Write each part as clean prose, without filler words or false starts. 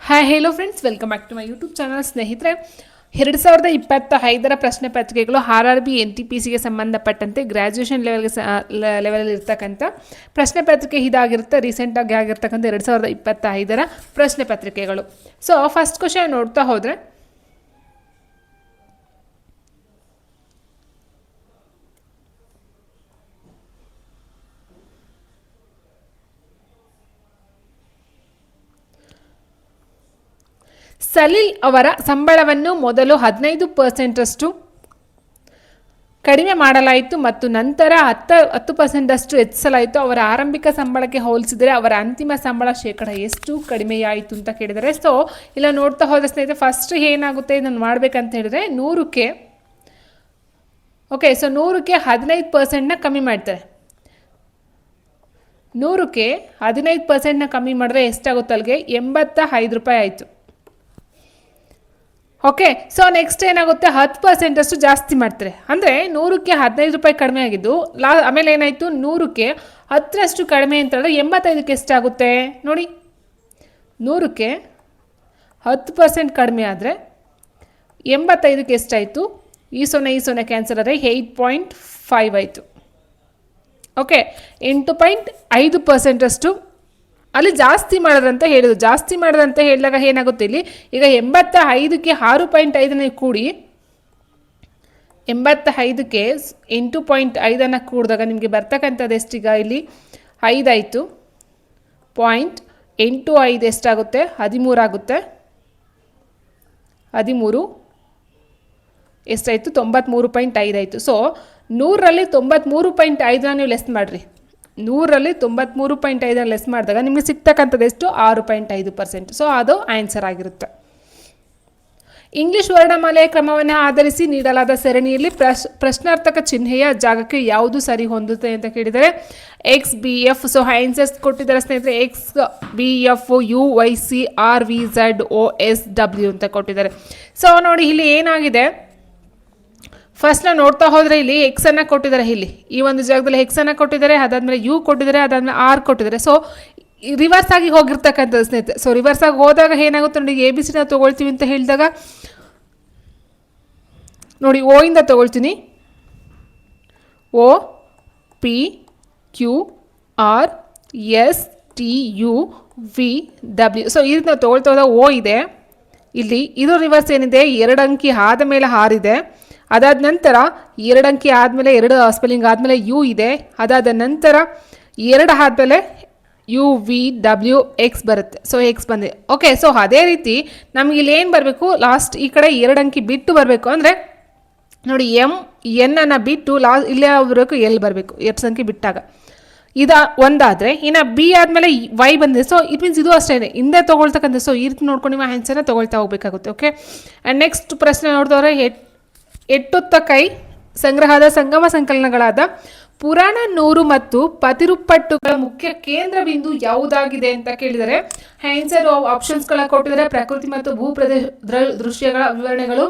Hi hello friends, welcome back to my YouTube channel. ಸ್ನೇಹಿತರೆ, 2025 ಪ್ರಶ್ನೆ ಪತ್ರಿಕೆಗಳು RRB NTPCಗೆ ಸಂಬಂಧಪಟ್ಟಂತೆ ಗ್ರ್ಯಾಜುಯೇಷನ್ ಲೆವೆಲ್ ಇರ್ತಕ್ಕಂಥ ಪ್ರಶ್ನೆ ಪತ್ರಿಕೆ ಇದಾಗಿರುತ್ತೆ. ರೀಸೆಂಟಾಗಿ ಆಗಿರ್ತಕ್ಕಂಥ 2025 ಪ್ರಶ್ನೆ ಪತ್ರಿಕೆಗಳು. ಸೊ ಫಸ್ಟ್ ಕ್ವಶನ್ ನೋಡ್ತಾ ಹೋದರೆ, ಸಲೀಲ್ ಅವರ ಸಂಬಳವನ್ನು ಮೊದಲು 15% ಕಡಿಮೆ ಮಾಡಲಾಯಿತು ಮತ್ತು ನಂತರ 10% ಹೆಚ್ಚಿಸಲಾಯಿತು. ಅವರ ಆರಂಭಿಕ ಸಂಬಳಕ್ಕೆ ಹೋಲಿಸಿದರೆ ಅವರ ಅಂತಿಮ ಸಂಬಳ ಶೇಕಡ ಎಷ್ಟು ಕಡಿಮೆಯಾಯಿತು ಅಂತ ಕೇಳಿದರೆ, ಸೊ ಇಲ್ಲ ನೋಡ್ತಾ ಹೋದ ಸ್ನೇಹಿತರೆ, ಫಸ್ಟ್ ಏನಾಗುತ್ತೆ ಇದನ್ನು ಮಾಡಬೇಕಂತ ಹೇಳಿದ್ರೆ 100ಕ್ಕೆ ಓಕೆ, ಸೊ 100ಕ್ಕೆ 15% ಕಮ್ಮಿ ಮಾಡ್ತಾರೆ. 100ಕ್ಕೆ 15% ಕಮ್ಮಿ ಮಾಡಿದ್ರೆ ಎಷ್ಟಾಗುತ್ತೆ? ಅಲ್ಲಿಗೆ 85 ರೂಪಾಯಿ ಆಯಿತು. ಓಕೆ, ಸೊ ನೆಕ್ಸ್ಟ್ ಏನಾಗುತ್ತೆ, 10% ಜಾಸ್ತಿ ಮಾಡ್ತಾರೆ. ಅಂದರೆ 100ಕ್ಕೆ 15 ರೂಪಾಯಿ ಕಡಿಮೆ ಆಗಿದ್ದು, ಆಮೇಲೆ ಏನಾಯಿತು, 100ಕ್ಕೆ 10% ಕಡಿಮೆ ಅಂತ ಹೇಳಿದ್ರೆ 85ಕ್ಕೆ ಎಷ್ಟಾಗುತ್ತೆ ನೋಡಿ. 100ಕ್ಕೆ 10% ಕಡಿಮೆ ಆದರೆ 85ಕ್ಕೆ ಎಷ್ಟಾಯಿತು? ಈ 0 ಕ್ಯಾನ್ಸಲ್ ಆದರೆ 8.5 ಆಯಿತು. ಓಕೆ, 8.5% ಅಲ್ಲಿ ಜಾಸ್ತಿ ಮಾಡೋದಂತ ಹೇಳಿದ್ರು. ಜಾಸ್ತಿ ಮಾಡೋದಂತ ಹೇಳಿದಾಗ ಏನಾಗುತ್ತೆ, ಇಲ್ಲಿ ಈಗ 85ಕ್ಕೆ 6.5 ಕೂಡಿ 85ಕ್ಕೆ 8.5 ಕೂಡಿದಾಗ ನಿಮಗೆ ಬರ್ತಕ್ಕಂಥದ್ದು ಎಷ್ಟೀಗ? ಇಲ್ಲಿ 5 ಆಯಿತು. 0.85 ಎಷ್ಟಾಗುತ್ತೆ? 13 ಆಗುತ್ತೆ. 13 ಎಷ್ಟಾಯಿತು? 93.5 ಆಯಿತು. ಸೊ 100ರಲ್ಲಿ 93.5 ನೀವು ಲೆಸ್ ಮಾಡಿರಿ. 100ರಲ್ಲಿ 93.5 ಲೆಸ್ ಮಾಡಿದಾಗ ನಿಮಗೆ ಸಿಗ್ತಕ್ಕಂಥದ್ದು ಎಷ್ಟು? 6.5%. ಸೊ ಅದು ಆನ್ಸರ್ ಆಗಿರುತ್ತೆ. ಇಂಗ್ಲಿಷ್ ವರ್ಣಮಾಲೆಯ ಕ್ರಮವನ್ನು ಆಧರಿಸಿ ನೀಡಲಾದ ಸರಣಿಯಲ್ಲಿ ಪ್ರಶ್ನಾರ್ಥಕ ಚಿಹ್ನೆಯ ಜಾಗಕ್ಕೆ ಯಾವುದು ಸರಿ ಹೊಂದುತ್ತೆ ಅಂತ ಕೇಳಿದರೆ XBF. ಸೊ ಆನ್ಸರ್ಸ್ ಕೊಟ್ಟಿದ್ದಾರೆ ಸ್ನೇಹಿತರೆ. XBF UYC RVZ OSW ಅಂತ ಕೊಟ್ಟಿದ್ದಾರೆ. ಸೊ ನೋಡಿ, ಇಲ್ಲಿ ಏನಾಗಿದೆ, ಫಸ್ಟ್ ನಾವು ನೋಡ್ತಾ ಹೋದರೆ ಇಲ್ಲಿ ಎಕ್ಸನ್ನು ಕೊಟ್ಟಿದ್ದಾರೆ. ಇಲ್ಲಿ ಈ ಒಂದು ಜಾಗದಲ್ಲಿ ಎಕ್ಸನ್ನು ಕೊಟ್ಟಿದ್ದಾರೆ, ಅದಾದಮೇಲೆ ಯು ಕೊಟ್ಟಿದ್ದಾರೆ, ಅದಾದಮೇಲೆ ಆರ್ ಕೊಟ್ಟಿದ್ದಾರೆ. ಸೊ ರಿವರ್ಸ್ ಆಗಿ ಹೋಗಿರ್ತಕ್ಕಂಥದ್ದು ಸ್ನೇಹಿತರೆ. ಸೊ ರಿವರ್ಸ್ ಆಗಿ ಹೋದಾಗ ಏನಾಗುತ್ತೆ ನೋಡಿ, ABCD ನಾವು ತೊಗೊಳ್ತೀವಿ ಅಂತ ಹೇಳಿದಾಗ ನೋಡಿ, O ಇಂದ ತೊಗೊಳ್ತೀನಿ. OPQRSTUVW. ಸೊ ಇದು ನಾವು ತೊಗೊಳ್ತಾ ಹೋದಾಗ O ಇದೆ. ಇಲ್ಲಿ ಇದು ರಿವರ್ಸ್ ಏನಿದೆ, 2 ಅಂಕಿ ಆದ ಮೇಲೆ R ಇದೆ. ಅದಾದ ನಂತರ 2 ಅಂಕಿ ಆದಮೇಲೆ 2 ಸ್ಪೆಲ್ಲಿಂಗ್ ಆದಮೇಲೆ ಯು ಇದೆ. ಅದಾದ ನಂತರ 2 ಆದಮೇಲೆ UVWX ಬರುತ್ತೆ. ಸೊ X ಬಂದಿದೆ. ಓಕೆ, ಸೊ ಅದೇ ರೀತಿ ನಮ್ಗೆ ಇಲ್ಲಿ ಏನು ಬರಬೇಕು, ಲಾಸ್ಟ್ ಈ ಕಡೆ 2 ಅಂಕಿ ಬಿಟ್ಟು ಬರಬೇಕು. ಅಂದರೆ ನೋಡಿ, MN ಅನ್ನು ಬಿಟ್ಟು ಇಲ್ಲೇ ಬರಬೇಕು, L ಬರಬೇಕು 2 ಸಂಖ್ಯೆ ಬಿಟ್ಟಾಗ. ಒಂದಾದರೆ ಇನ್ನು B ಆದಮೇಲೆ Y ಬಂದಿದೆ. ಸೊ ಇಟ್ ಮೀನ್ಸ್ ಇದು ಅಷ್ಟೇ ಹಿಂದೆ ತೊಗೊಳ್ತಕ್ಕಂಥ. ಸೊ ಈ ರೀತಿ ನೋಡ್ಕೊಂಡು ನೀವು ಆನ್ಸರ್ನ ತೊಗೊಳ್ತಾ ಹೋಗಬೇಕಾಗುತ್ತೆ. ಓಕೆ, ಆ್ಯಂಡ್ ನೆಕ್ಸ್ಟ್ ಪ್ರಶ್ನೆ ನೋಡಿದವ್ರೆ, ಎಟ್ಟೊತ್ತ ಕೈ ಸಂಗ್ರಹದ ಸಂಗಮ ಸಂಕಲನಗಳಾದ ಪುರಾಣ 100 ಮತ್ತು ಪತಿರುಪ್ಪಟ್ಟುಗಳ ಮುಖ್ಯ ಕೇಂದ್ರ ಬಿಂದು ಯಾವುದಾಗಿದೆ ಅಂತ ಕೇಳಿದರೆ ಆನ್ಸರ್ ಆಪ್ಷನ್ಸ್ಗಳ ಕೊಟ್ಟಿದ್ದಾರೆ. ಪ್ರಕೃತಿ ಮತ್ತು ಭೂ ದೃಶ್ಯಗಳ ವಿವರಣೆಗಳು,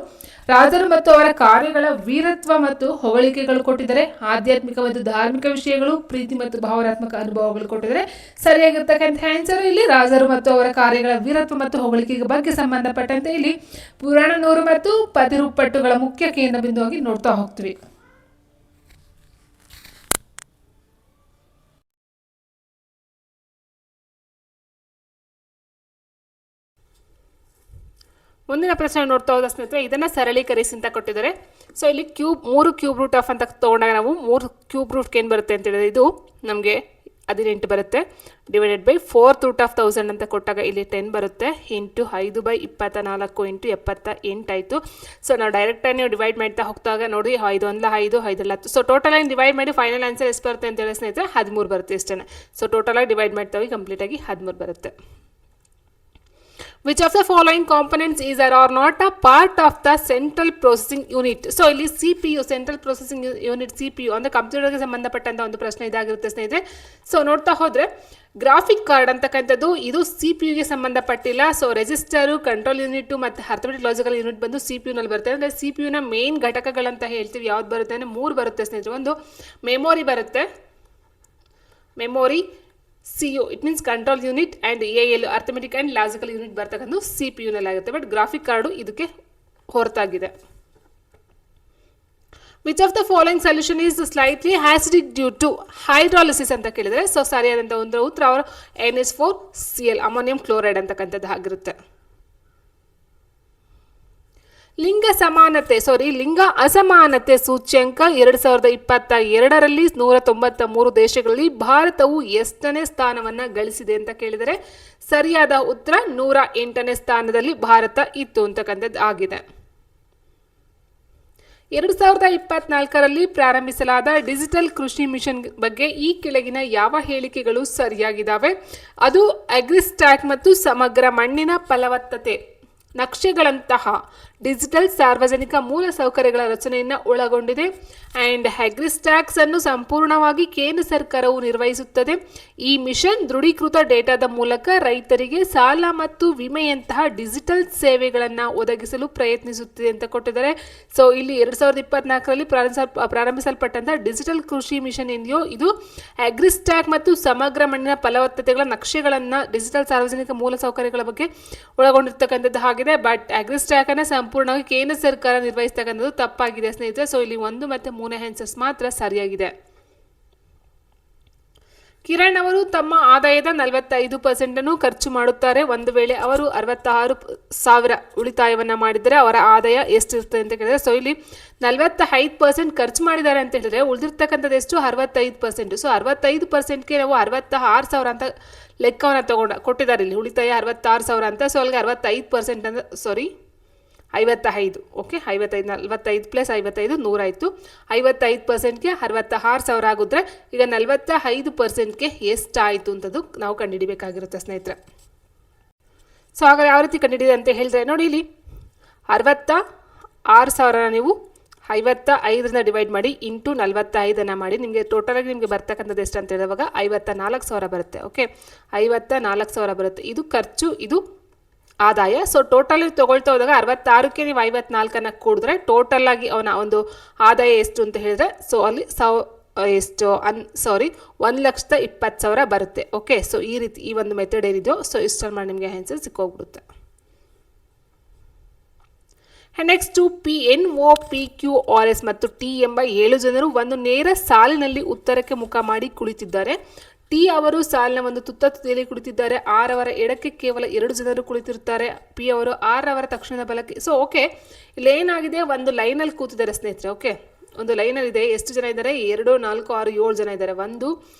ರಾಜರು ಮತ್ತು ಅವರ ಕಾರ್ಯಗಳ ವೀರತ್ವ ಮತ್ತು ಹೊಗಳಿಕೆಗಳು ಕೊಟ್ಟಿದ್ದಾರೆ. ಆಧ್ಯಾತ್ಮಿಕ ಮತ್ತು ಧಾರ್ಮಿಕ ವಿಷಯಗಳು, ಪ್ರೀತಿ ಮತ್ತು ಭಾವನಾತ್ಮಕ ಅನುಭವಗಳು ಕೊಟ್ಟಿದ್ದಾರೆ. ಸರಿಯಾಗಿರ್ತಕ್ಕಂಥ ಆನ್ಸರ್ ಇಲ್ಲಿ ರಾಜರು ಮತ್ತು ಅವರ ಕಾರ್ಯಗಳ ವೀರತ್ವ ಮತ್ತು ಹೊಗಳಿಕೆಗಳ ಬಗ್ಗೆ ಸಂಬಂಧಪಟ್ಟಂತೆ ಇಲ್ಲಿ ಪುರಾಣ 100 ಮತ್ತು ಪತಿರುಪ್ಪಟ್ಟುಗಳ ಮುಖ್ಯ ಕೇಂದ್ರ ಬಿಂದುವಾಗಿ ನೋಡ್ತಾ ಹೋಗ್ತೀವಿ. ಮುಂದಿನ ಪ್ರಶ್ನೆ ನೋಡ್ತಾ ಹೋದ ಸ್ನೇಹಿತರೆ, ಇದನ್ನು ಸರಳೀಕರಿಸಿ ಅಂತ ಕೊಟ್ಟಿದ್ದಾರೆ. ಸೊ ಇಲ್ಲಿ 3 ಕ್ಯೂಬ್ ರೂಟ್ ಆಫ್ ಅಂತ ತೊಗೊಂಡಾಗ ನಾವು 3 ಕ್ಯೂಬ್ ರೂಟ್ಗೆ ಏನು ಬರುತ್ತೆ ಅಂತ ಹೇಳಿದ್ರೆ ಇದು ನಮಗೆ 18 ಬರುತ್ತೆ. Divided by 4th root of 1000 ಅಂತ ಕೊಟ್ಟಾಗ ಇಲ್ಲಿ 10 ಬರುತ್ತೆ. ಇಂಟು 5/24 ಇಂಟು 78 ಆಯಿತು. ಸೊ ನಾವು ಡೈರೆಕ್ಟಾಗಿ ನೀವು ಡಿವೈಡ್ ಮಾಡ್ತಾ ಹೋಗ್ತಾಗ ನೋಡಿ, 5 1 5 5 10. ಸೊ ಟೋಟಲಾಗಿ ಡಿವೈಡ್ ಮಾಡಿ ಫೈನಲ್ ಆನ್ಸರ್ ಎಷ್ಟು ಬರುತ್ತೆ ಅಂತ ಹೇಳಿ ಸ್ನೇಹಿತರೆ 13 ಬರುತ್ತೆ ಇಷ್ಟೇ. ಸೊ ಟೋಟಲಾಗಿ ಡಿವೈಡ್ ಮಾಡ್ತಾವೆ ಕಂಪ್ಲೀಟಾಗಿ 13 ಬರುತ್ತೆ. Which of the following components is or not a part of the central processing unit? So ಇಲ್ಲಿ CPU, central processing unit CPU ಅಂದರೆ ಕಂಪ್ಯೂಟರ್ಗೆ ಸಂಬಂಧಪಟ್ಟಂಥ ಒಂದು ಪ್ರಶ್ನೆ ಇದಾಗಿರುತ್ತೆ ಸ್ನೇಹಿತರೆ. ಸೊ ನೋಡ್ತಾ ಹೋದರೆ ಗ್ರಾಫಿಕ್ ಕಾರ್ಡ್ ಅಂತಕ್ಕಂಥದ್ದು ಇದು CPUಗೆ ಸಂಬಂಧಪಟ್ಟಿಲ್ಲ. ಸೊ ರೆಜಿಸ್ಟರು, ಕಂಟ್ರೋಲ್ ಯೂನಿಟು ಮತ್ತು ಅರ್ಥಮೆಟಿಕ್ ಲಾಜಿಕಲ್ ಯೂನಿಟ್ ಬಂದು CPUನಲ್ಲಿ ಬರುತ್ತೆ. ಅಂದರೆ CPUನ ಮೇನ್ ಘಟಕಗಳಂತ ಹೇಳ್ತೀವಿ. ಯಾವ್ದು ಬರುತ್ತೆ ಅಂದರೆ 3 ಬರುತ್ತೆ ಸ್ನೇಹಿತರೆ. ಒಂದು ಮೆಮೊರಿ ಬರುತ್ತೆ, memory, CO it means control unit and AL arithmetic and logical unit ಬರ್ತಕ್ಕಂಥ CPU ಆಗುತ್ತೆ. ಬಟ್ ಗ್ರಾಫಿಕ್ ಕಾರ್ಡು ಇದಕ್ಕೆ ಹೊರತಾಗಿದೆ. Which of the following solution is slightly acidic due to hydrolysis ಅಂತ ಕೇಳಿದರೆ ಸೊ ಸರಿಯಾದಂಥ ಒಂದು ಉತ್ತರ ಅವರು NH4Cl ಅಮೋನಿಯಂ ಕ್ಲೋರೈಡ್ ಅಂತಕ್ಕಂಥದ್ದು ಆಗಿರುತ್ತೆ. ಲಿಂಗ ಅಸಮಾನತೆ ಸೂಚ್ಯಂಕ 2022ರಲ್ಲಿ 193 ದೇಶಗಳಲ್ಲಿ ಭಾರತವು ಎಷ್ಟನೇ ಸ್ಥಾನವನ್ನು ಗಳಿಸಿದೆ ಅಂತ ಕೇಳಿದರೆ ಸರಿಯಾದ ಉತ್ತರ 108ನೇ ಸ್ಥಾನದಲ್ಲಿ ಭಾರತ ಇತ್ತು ಅಂತಕ್ಕಂಥದ್ದು ಆಗಿದೆ. 2024ರಲ್ಲಿ ಪ್ರಾರಂಭಿಸಲಾದ ಡಿಜಿಟಲ್ ಕೃಷಿ ಮಿಷನ್ ಬಗ್ಗೆ ಈ ಕೆಳಗಿನ ಯಾವ ಹೇಳಿಕೆಗಳು ಸರಿಯಾಗಿದ್ದಾವೆ? ಅದು ಅಗ್ರಿಸ್ಟ್ಯಾಕ್ ಮತ್ತು ಸಮಗ್ರ ಮಣ್ಣಿನ ಫಲವತ್ತತೆ ನಕ್ಷೆಗಳಂತಹ ಡಿಜಿಟಲ್ ಸಾರ್ವಜನಿಕ ಮೂಲಸೌಕರ್ಯಗಳ ರಚನೆಯನ್ನು ಒಳಗೊಂಡಿದೆ. ಆ್ಯಂಡ್ ಅಗ್ರಿಸ್ಟ್ಯಾಕ್ಸ್ ಅನ್ನು ಸಂಪೂರ್ಣವಾಗಿ ಕೇಂದ್ರ ಸರ್ಕಾರವು ನಿರ್ವಹಿಸುತ್ತದೆ. ಈ ಮಿಷನ್ ದೃಢೀಕೃತ ಡೇಟಾದ ಮೂಲಕ ರೈತರಿಗೆ ಸಾಲ ಮತ್ತು ವಿಮೆಯಂತಹ ಡಿಜಿಟಲ್ ಸೇವೆಗಳನ್ನು ಒದಗಿಸಲು ಪ್ರಯತ್ನಿಸುತ್ತಿದೆ ಅಂತ ಕೊಟ್ಟಿದ್ದಾರೆ. ಸೊ ಇಲ್ಲಿ 2024ರಲ್ಲಿ ಪ್ರಾರಂಭಿಸಲ್ಪಟ್ಟಂತಹ ಡಿಜಿಟಲ್ ಕೃಷಿ ಮಿಷನ್ ಏನಿದೆಯೋ ಇದು ಅಗ್ರಿಸ್ಟ್ಯಾಕ್ ಮತ್ತು ಸಮಗ್ರ ಮಣ್ಣಿನ ಫಲವತ್ತತೆಗಳ ನಕ್ಷೆಗಳನ್ನು ಡಿಜಿಟಲ್ ಸಾರ್ವಜನಿಕ ಮೂಲಸೌಕರ್ಯಗಳ ಬಗ್ಗೆ ಒಳಗೊಂಡಿರ್ತಕ್ಕಂಥದ್ದು ಆಗಿದೆ. ಬಟ್ ಅಗ್ರಿಸ್ಟ್ಯಾಕ್ ಅನ್ನು ಸಂಪೂರ್ಣವಾಗಿ ಕೇಂದ್ರ ಸರ್ಕಾರ ನಿರ್ವಹಿಸ್ತಕ್ಕಂಥದ್ದು ತಪ್ಪಾಗಿದೆ ಸ್ನೇಹಿತರೆ. ಸೊ ಇಲ್ಲಿ 1 ಮತ್ತು 3 ಆನ್ಸರ್ಸ್ ಮಾತ್ರ ಸರಿಯಾಗಿದೆ. ಕಿರಣ್ ಅವರು ತಮ್ಮ ಆದಾಯದ 45% ಖರ್ಚು ಮಾಡುತ್ತಾರೆ. ಒಂದು ವೇಳೆ ಅವರು 66,000 ಉಳಿತಾಯವನ್ನು ಮಾಡಿದರೆ ಅವರ ಆದಾಯ ಎಷ್ಟಿರ್ತದೆ ಅಂತ ಕೇಳಿದರೆ ಸೊ ಇಲ್ಲಿ 45% ಖರ್ಚು ಮಾಡಿದ್ದಾರೆ ಅಂತ ಹೇಳಿದ್ರೆ ಉಳಿದಿರ್ತಕ್ಕಂಥದ್ದು ಎಷ್ಟು 65%. ಸೊ 65%ಗೆ ನಾವು 66,000 ಅಂತ ಲೆಕ್ಕವನ್ನು ಕೊಟ್ಟಿದ್ದಾರೆ. ಇಲ್ಲಿ ಉಳಿತಾಯ 66,000 ಅಂತ. ಸೊ ಅಲ್ಲಿಗೆ 65% ಅಂತ 55 ಓಕೆ 55 45 ಪ್ಲಸ್ 55 100 ಆಯಿತು. 55%ಗೆ 66,000 ಆಗಿದ್ರೆ ಈಗ 45%ಗೆ ಎಷ್ಟಾಯಿತು ಅಂತದ್ದು ನಾವು ಕಂಡುಹಿಡಿಬೇಕಾಗಿರುತ್ತೆ ಸ್ನೇಹಿತರೆ. ಸೊ ಹಾಗಾದ್ರೆ ಯಾವ ರೀತಿ ಕಂಡುಹಿಡಿದೆ ಅಂತ ಹೇಳಿದ್ರೆ ನೋಡಿ ಇಲ್ಲಿ 66,000 ನೀವು 55ರಿಂದ ಡಿವೈಡ್ ಮಾಡಿ ಇಂಟು 45 ಮಾಡಿ ನಿಮಗೆ ಟೋಟಲಾಗಿ ನಿಮಗೆ ಬರ್ತಕ್ಕಂಥದ್ದು ಎಷ್ಟು ಅಂತ ಹೇಳಿದಾಗ 54,000 ಬರುತ್ತೆ. ಓಕೆ 54,000 ಬರುತ್ತೆ. ಇದು ಖರ್ಚು, ಇದು ಆದಾಯ. ಸೊ ಟೋಟಲ್ ತೊಗೊಳ್ತಾ ಹೋದಾಗ 66ಕ್ಕೆ ನೀವು 54 ಕೂಡಿದ್ರೆ ಟೋಟಲ್ ಆಗಿ ಅವನ ಒಂದು ಆದಾಯ ಎಷ್ಟು ಅಂತ ಹೇಳಿದ್ರೆ ಸೊ ಅಲ್ಲಿ ಎಷ್ಟು 1,20,000 ಬರುತ್ತೆ. ಓಕೆ ಸೊ ಈ ರೀತಿ ಈ ಒಂದು ಮೆಥಡ್ ಏನಿದೆಯೋ ಸೊ ಇಷ್ಟನ್ನು ಮಾಡಿ ನಿಮಗೆ ಆನ್ಸರ್ ಸಿಕ್ಕೋಗ್ಬಿಡುತ್ತೆ. ನೆಕ್ಸ್ಟ್ PNOPQRS ಮತ್ತು T ಎಂಬ 7 ಜನರು ಒಂದು ನೇರ ಸಾಲಿನಲ್ಲಿ ಉತ್ತರಕ್ಕೆ ಮುಖ ಮಾಡಿ ಕುಳಿತಿದ್ದಾರೆ. T ಅವರು ಸಾಲಿನ ಒಂದು ತುದಿಯಲ್ಲಿ ಕುಳಿತಿದ್ದಾರೆ. R ಅವರ ಎಡಕ್ಕೆ ಕೇವಲ 2 ಜನರು ಕುಳಿತಿರ್ತಾರೆ. P ಅವರು R ಅವರ ತಕ್ಷಣದ ಬಲಕ್ಕೆ. ಸೊ ಓಕೆ ಇಲ್ಲಿ ಏನಾಗಿದೆ, ಒಂದು ಲೈನಲ್ಲಿ ಕೂತಿದ್ದಾರೆ ಸ್ನೇಹಿತರೆ. ಓಕೆ ಒಂದು ಲೈನಲ್ಲಿ ಇದೆ. ಎಷ್ಟು ಜನ ಇದ್ದಾರೆ? 2 4 6 7 ಜನ ಇದ್ದಾರೆ. 1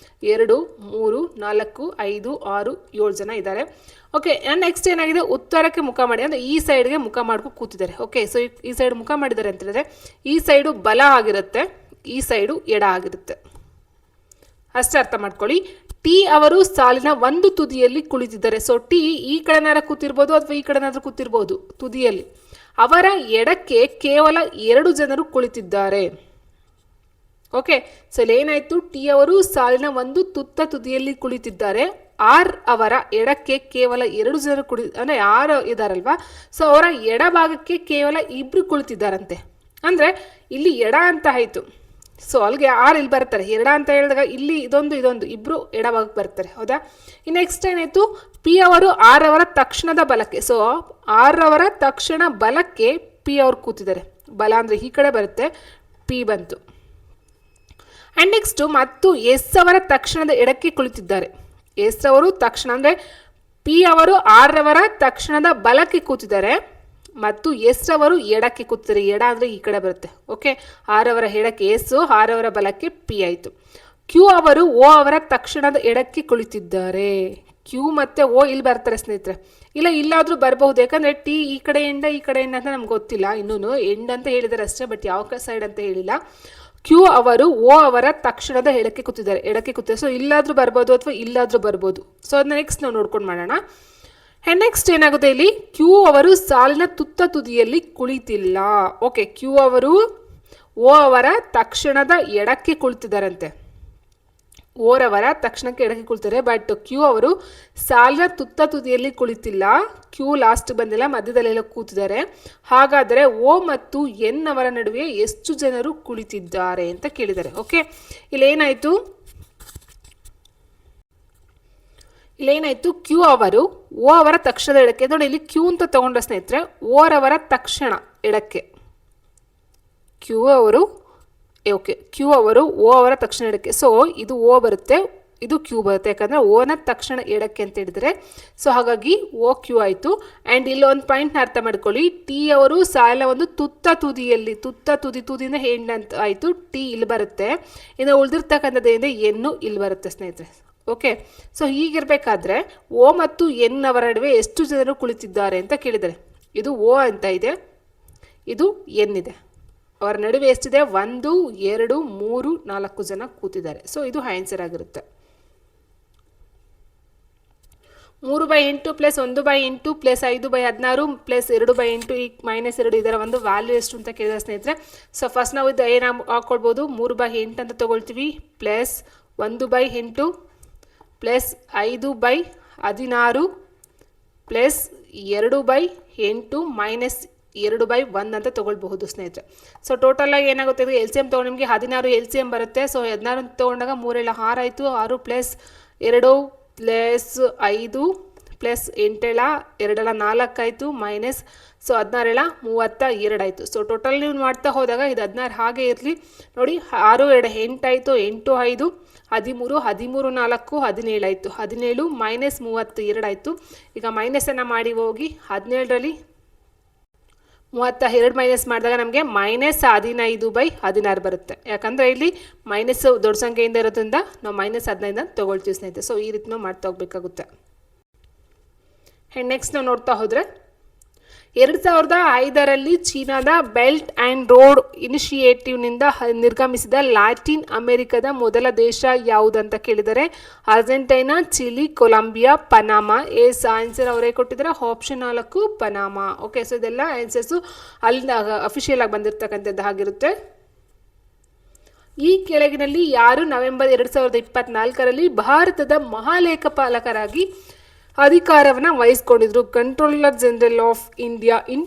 2 3 4 5 6 7 ಜನ ಇದ್ದಾರೆ. ಓಕೆ ನೆಕ್ಸ್ಟ್ ಏನಾಗಿದೆ, ಉತ್ತರಕ್ಕೆ ಮುಖ ಮಾಡಿ ಅಂದರೆ ಈ ಸೈಡ್ಗೆ ಮುಖ ಮಾಡ್ಕೊಂಡು ಕೂತಿದ್ದಾರೆ. ಓಕೆ ಸೊ ಈ ಸೈಡ್ ಮುಖ ಮಾಡಿದ್ದಾರೆ ಅಂತ ಹೇಳಿದ್ರೆ ಈ ಸೈಡು ಬಲ ಆಗಿರುತ್ತೆ, ಈ ಸೈಡು ಎಡ ಆಗಿರುತ್ತೆ. ಅಷ್ಟೇ ಅರ್ಥ ಮಾಡ್ಕೊಳ್ಳಿ. T ಅವರು ಸಾಲಿನ ಒಂದು ತುದಿಯಲ್ಲಿ ಕುಳಿತಿದ್ದಾರೆ. ಸೊ T ಈ ಕಡೆನಾರ ಕೂತಿರ್ಬೋದು ಅಥವಾ ಈ ಕಡೆನಾದ್ರೂ ಕೂತಿರ್ಬೋದು ತುದಿಯಲ್ಲಿ. ಅವರ ಎಡಕ್ಕೆ ಕೇವಲ 2 ಜನರು ಕುಳಿತಿದ್ದಾರೆ. ಓಕೆ ಸೊ ಇಲ್ಲಿ ಏನಾಯಿತು, T ಅವರು ಸಾಲಿನ ಒಂದು ತುದಿಯಲ್ಲಿ ಕುಳಿತಿದ್ದಾರೆ. R ಅವರ ಎಡಕ್ಕೆ ಕೇವಲ 2 ಜನರು ಅಂದರೆ 6 ಇದ್ದಾರಲ್ವಾ, ಸೊ ಅವರ ಎಡಭಾಗಕ್ಕೆ ಕೇವಲ 2 ಕುಳಿತಿದ್ದಾರಂತೆ. ಅಂದರೆ ಇಲ್ಲಿ ಎಡ ಅಂತ ಆಯಿತು. ಸೊ ಅಲ್ಲಿಗೆ 6 ಇಲ್ಲಿ ಬರ್ತಾರೆ. ಎಡ ಅಂತ ಹೇಳಿದಾಗ ಇಲ್ಲಿ ಇದೊಂದು 2 ಎಡಭಾಗಕ್ಕೆ ಬರ್ತಾರೆ. ಹೌದಾ? ಈ ನೆಕ್ಸ್ಟ್ ಏನಾಯಿತು, P ಅವರು R ಅವರ ತಕ್ಷಣದ ಬಲಕ್ಕೆ. ಸೊ R ಅವರ ತಕ್ಷಣ ಬಲಕ್ಕೆ P ಅವರು ಕೂತಿದ್ದಾರೆ. ಬಲ ಅಂದರೆ ಈ ಕಡೆ ಬರುತ್ತೆ, P ಬಂತು. ಆ್ಯಂಡ್ ನೆಕ್ಸ್ಟು ಮತ್ತು S ಅವರ ತಕ್ಷಣದ ಎಡಕ್ಕೆ ಕುಳಿತಿದ್ದಾರೆ. S ಅವರು ತಕ್ಷಣ ಅಂದರೆ P ಅವರು R ಅವರ ತಕ್ಷಣದ ಬಲಕ್ಕೆ ಕೂತಿದ್ದಾರೆ ಮತ್ತು S ಅವರು ಎಡಕ್ಕೆ ಕೂತಿದ್ದಾರೆ. ಎಡ ಅಂದರೆ ಈ ಕಡೆ ಬರುತ್ತೆ. ಓಕೆ 6 ಅವರ ಎಡಕ್ಕೆ S, 6 ಅವರ ಬಲಕ್ಕೆ P ಆಯಿತು. Q ಅವರು O ಅವರ ತಕ್ಷಣದ ಎಡಕ್ಕೆ ಕುಳಿತಿದ್ದಾರೆ. Q ಮತ್ತು O ಇಲ್ಲಿ ಬರ್ತಾರೆ ಸ್ನೇಹಿತರೆ. ಇಲ್ಲಾದರೂ ಬರಬಹುದು, ಯಾಕಂದರೆ T ಈ ಕಡೆ ಎಂಡ ಈ ಕಡೆ ಎಂಡ ಅಂತ ನಮ್ಗೆ ಗೊತ್ತಿಲ್ಲ. ಇನ್ನೂ ಎಂಡ್ ಅಂತ ಹೇಳಿದ್ದಾರೆ ಅಷ್ಟೇ, ಬಟ್ ಯಾವ ಸೈಡ್ ಅಂತ ಹೇಳಿಲ್ಲ. Q ಅವರು O ಅವರ ತಕ್ಷಣದ ಎಡಕ್ಕೆ ಕೂತಿದ್ದಾರೆ. ಸೊ ಇಲ್ಲಾದರೂ ಬರ್ಬೋದು ಅಥವಾ ಇಲ್ಲಾದರೂ ಬರ್ಬೋದು. ಸೊ ಅದನ್ನ ನೆಕ್ಸ್ಟ್ ನಾವು ನೋಡ್ಕೊಂಡು ಮಾಡೋಣ. ನೆಕ್ಸ್ಟ್ ಏನಾಗುತ್ತೆ, ಇಲ್ಲಿ Q ಅವರು ಸಾಲಿನ ತುದಿಯಲ್ಲಿ ಕುಳಿತಿಲ್ಲ. ಓಕೆ Q ಅವರು O ಅವರ ತಕ್ಷಣದ ಎಡಕ್ಕೆ ಕುಳಿತಿದ್ದಾರಂತೆ. ಓರವರ ತಕ್ಷಣಕ್ಕೆ ಎಡಕ್ಕೆ ಕುಳಿತಾರೆ. ಬಟ್ Q ಅವರು ಸಾಲಿನ ತುದಿಯಲ್ಲಿ ಕುಳಿತಿಲ್ಲ. Q ಲಾಸ್ಟ್ ಬಂದಿಲ್ಲ, ಮಧ್ಯದಲ್ಲೆಲ್ಲ ಕೂತಿದ್ದಾರೆ. ಹಾಗಾದರೆ O ಮತ್ತು N ಅವರ ನಡುವೆ ಎಷ್ಟು ಜನರು ಕುಳಿತಿದ್ದಾರೆ ಅಂತ ಕೇಳಿದ್ದಾರೆ. ಓಕೆ ಇಲ್ಲಿ ಏನಾಯಿತು, ಇಲ್ಲೇನಾಯಿತು, ಕ್ಯೂ ಅವರು ಓ ಅವರ ತಕ್ಷಣದ ಎಡಕ್ಕೆ, ನೋಡಿ ಇಲ್ಲಿ ಕ್ಯೂ ಅಂತ ತೊಗೊಂಡ್ರೆ ಸ್ನೇಹಿತರೆ ಓರವರ ತಕ್ಷಣ ಎಡಕ್ಕೆ, ಕ್ಯೂ ಅವರು ಓಕೆ ಕ್ಯೂ ಅವರು ಓ ಅವರ ತಕ್ಷಣ ಎಡಕ್ಕೆ. ಸೊ ಇದು ಓ ಬರುತ್ತೆ, ಇದು ಕ್ಯೂ ಬರುತ್ತೆ, ಯಾಕಂದರೆ ಓನ ತಕ್ಷಣ ಎಡಕ್ಕೆ ಅಂತ ಹೇಳಿದರೆ. ಸೊ ಹಾಗಾಗಿ ಓ ಕ್ಯೂ ಆಯಿತು. ಆ್ಯಂಡ್ ಇಲ್ಲೊಂದು ಪಾಯಿಂಟ್ನ ಅರ್ಥ ಮಾಡ್ಕೊಳ್ಳಿ, ಟಿ ಅವರು ಸಾಲ ಒಂದು ತುತ್ತ ತುದಿಯಲ್ಲಿ, ತುದಿಯಿಂದ ಹೆಣ್ಣು ಅಂತ ಆಯಿತು, ಟಿ ಇಲ್ಲಿ ಬರುತ್ತೆ, ಇನ್ನು ಉಳಿದಿರ್ತಕ್ಕಂಥದ್ದೇನಿದೆ ಎನ್ನು ಇಲ್ಲಿ ಬರುತ್ತೆ ಸ್ನೇಹಿತರೆ. ಓಕೆ, ಸೊ ಹೀಗಿರಬೇಕಾದ್ರೆ ಓ ಮತ್ತು ಎನ್ ಅವರ ನಡುವೆ ಎಷ್ಟು ಜನರು ಕುಳಿತಿದ್ದಾರೆ ಅಂತ ಕೇಳಿದ್ದಾರೆ. ಇದು ಓ ಅಂತ ಇದೆ, ಇದು ಎನ್ ಇದೆ, ಅವರ ನಡುವೆ ಎಷ್ಟಿದೆ, 1 2 3 4 ಜನ ಕೂತಿದ್ದಾರೆ. ಸೊ ಇದು ಆನ್ಸರ್ ಆಗಿರುತ್ತೆ. 3/8 ಪ್ಲಸ್ 1/8 ಪ್ಲಸ್ 5/16 ಪ್ಲಸ್ 2/8 ಈ -2 ಇದರ ಒಂದು ವ್ಯಾಲ್ಯೂ ಎಷ್ಟು ಅಂತ ಕೇಳಿದ್ರೆ ಸ್ನೇಹಿತರೆ. ಸೊ ಫಸ್ಟ್ ನಾವು ಇದು ಏನು ಹಾಕ್ಕೊಳ್ಬೋದು, 3/8 ಅಂತ ತೊಗೊಳ್ತೀವಿ, ಪ್ಲಸ್ 1/8 ಪ್ಲಸ್ 5/16 ಪ್ಲಸ್ 2/8 ಮೈನಸ್ 2/1 ಅಂತ ತೊಗೊಳ್ಬಹುದು ಸ್ನೇಹಿತರೆ. ಸೊ ಟೋಟಲಾಗಿ ಏನಾಗುತ್ತೆ, ಎಲ್ ಸಿ ಎಮ್ ತೊಗೊಂಡು ನಿಮಗೆ 16 ಎಲ್ ಸಿ ಎಮ್ ಬರುತ್ತೆ. ಸೊ 16 ಅಂತ ತೊಗೊಂಡಾಗ 3 7 6 ಆಯಿತು, 6 ಪ್ಲಸ್ 2 ಪ್ಲಸ್ 5 ಪ್ಲಸ್ 8 7 2 4 ಆಯಿತು, ಮೈನಸ್ ಸೊ 16 32 ಆಯಿತು. ಸೊ ಟೋಟಲ್ ನೀವು ಮಾಡ್ತಾ ಹೋದಾಗ ಇದು 16 ಹಾಗೆ ಇರಲಿ ನೋಡಿ, 6 2 8 ಆಯಿತು, 8 5 13 13 4 17 ಆಯಿತು, 17 ಮೈನಸ್ 32 ಆಯಿತು. ಈಗ ಮೈನಸನ್ನು ಮಾಡಿ ಹೋಗಿ 17ರಲ್ಲಿ 32 ಮೈನಸ್ ಮಾಡಿದಾಗ ನಮಗೆ -15/16 ಬರುತ್ತೆ. ಯಾಕಂದರೆ ಇಲ್ಲಿ ಮೈನಸ್ ದೊಡ್ಡ ಸಂಖ್ಯೆಯಿಂದ ಇರೋದ್ರಿಂದ ನಾವು -15 ತೊಗೊಳ್ತೀವಿ ಸ್ನೇಹಿತರೆ. ಸೊ ಈ ರೀತಿ ನಾವು ಮಾಡ್ತಾ ಹೋಗಬೇಕಾಗುತ್ತೆ. ಆ್ಯಂಡ್ ನೆಕ್ಸ್ಟ್ ನಾವು ನೋಡ್ತಾ ಹೋದರೆ 2005ರಲ್ಲಿ ಚೀನಾದ ಬೆಲ್ಟ್ ಆ್ಯಂಡ್ ರೋಡ್ ಇನಿಷಿಯೇಟಿವ್ನಿಂದ ನಿರ್ಗಮಿಸಿದ ಲ್ಯಾಟಿನ್ ಅಮೆರಿಕದ ಮೊದಲ ದೇಶ ಯಾವುದಂತ ಕೇಳಿದರೆ Argentina, Chile, Colombia, Panama. Answer ಅವರೇ ಕೊಟ್ಟಿದ್ದಾರೆ, ಆಪ್ಷನ್ 4 ಪನಾಮಾ. ಓಕೆ, ಸೊ ಇದೆಲ್ಲ ಆನ್ಸರ್ಸು ಅಲ್ಲಿ ಅಫಿಷಿಯಲ್ ಆಗಿ ಬಂದಿರತಕ್ಕಂಥದ್ದು ಆಗಿರುತ್ತೆ. ಈ ಕೆಳಗಿನಲ್ಲಿ ಯಾರು ನವೆಂಬರ್ 2024ರಲ್ಲಿ ಭಾರತದ ಮಹಾಲೇಖಪಾಲಕರಾಗಿ ಅಧಿಕಾರವನ್ನು ವಹಿಸ್ಕೊಂಡಿದ್ರು? Controller general of India in